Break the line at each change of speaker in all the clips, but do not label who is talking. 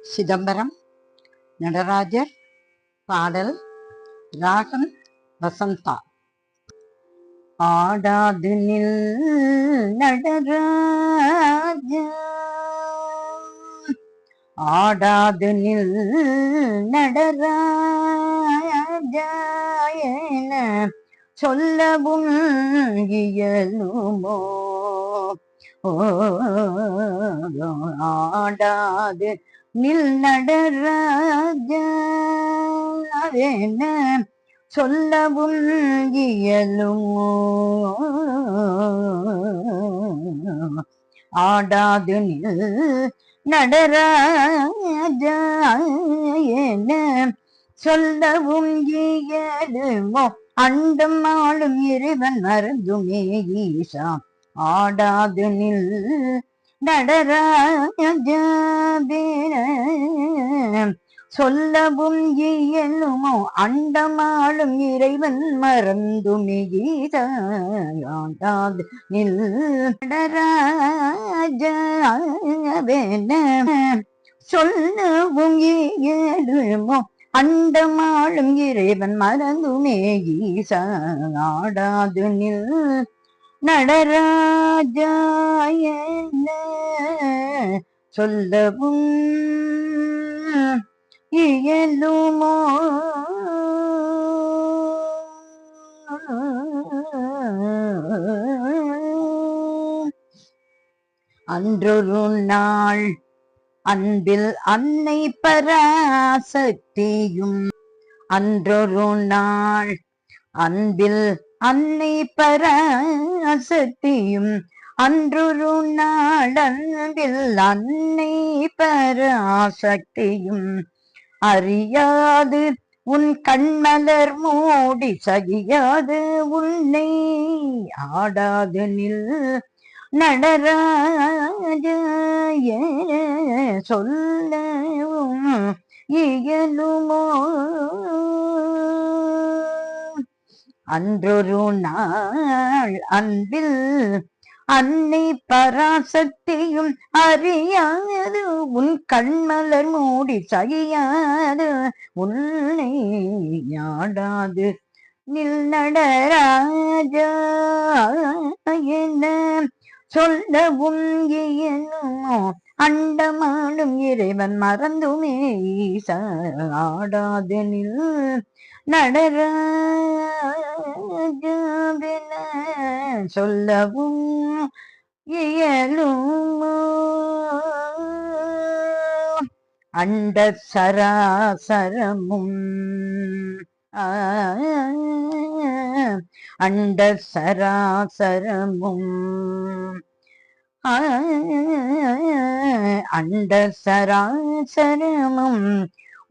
சிதம்பரம் நடராஜர். பாடல் ராகம் வசந்தா. ஆடாது நில் நடராஜா, ஆடாது நில் நடராஜா என சொல்லவும் இயலுமோ? ஆடாது நில் நடராஜாவென சொல்லவும் இயலுமோ? ஆடாது நில் நடராஜாவென சொல்லவும் இயலுமோ? அண்டம் ஆளும் இறைவன் மறந்துமே ஈசா. ஆடாது நில் நடராஜாவென சொல்லவும் இயலுமோ? அண்டமாளும் இறைவன் மறந்துமே ஈசா. ஆடாது நில் நடராஜாவென சொல்லவும் இயலுமோ? அண்டமாளும் இறைவன் மறந்துமே ஈசா. ஆடாது நில் நடராஜா என சொல்லவும் இயலுமோ? அன்றொரு நாள் அன்பில் அன்னை பராசக்தியும், அன்றொரு நாள் அன்பில் அன்னை பராசக்தியும், அன்றொரு நாள் அன்பில் அன்னை பராசக்தியும் அறியாது உன் கண்மலர் மூடி சகியாது உன்னை. ஆடாது நில் நடராஜா சொல்லவும் இயலுமோ? அன்றொரு நாள் அன்பில் அன்னை பராசக்தியும் அறியாது உன் கண்மலர் மூடி சகியாது உன்னை. ஆடாது நில் நடராஜா என சொல்லவும் இயலுமோ? அண்டமாளும் இறைவன் மறந்துமே ஈசா. ஆடாது நில் நடராஜாவென சொல்லவும் இயலுமோ? அண்ட சராசரமும் அண்ட சராசரமும் அண்ட சராசரமும்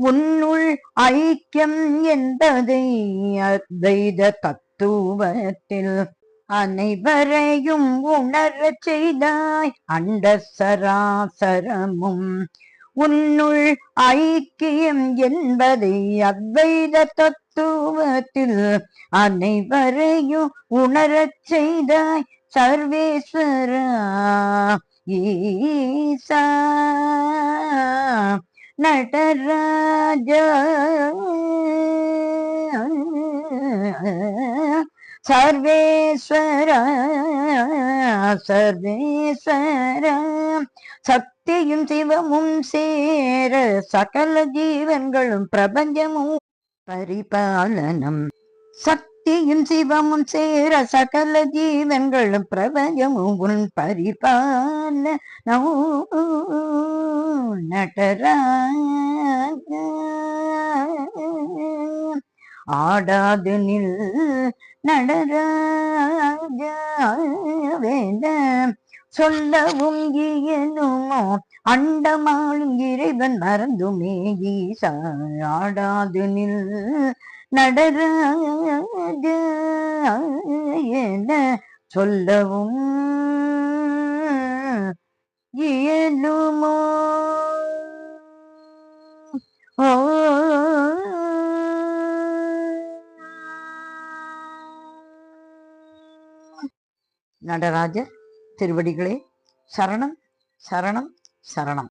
உன்னுள் ஐக்கியம் என்பதை அத்வைத தத்துவத்தில் அனைவரையும் உணரச் செய்தாய். அண்ட சராசரமும் உன்னுள் ஐக்கியம் என்பதை அத்வைத தத்துவத்தில் அனைவரையும் உணரச் செய்தாய். சர்வேஸ்வரா ஈசா நடராஜா சர்வேஸ்வரா சர்வேஸ்வரா. சக்தியும் சிவமும் சேர சகல ஜீவன்களும் பிரபஞ்சமும் பரிபாலனம். சக்தியும் சிவமும் சேர சகல ஜீவன்களும் பிரபஞ்சமும் உன் பரிபாலனம். நடராஜா ஆடாது நில் நடராஜாவென சொல்லவும் இயலுமோ? அண்டமாளும் இறைவன் மறந்துமே ஈசா. ஆடாது நில் நடராஜா என சொல்லவும் இயலுமோ? நடராஜர் திருவடிகளே சரணம் சரணம் சரணம்.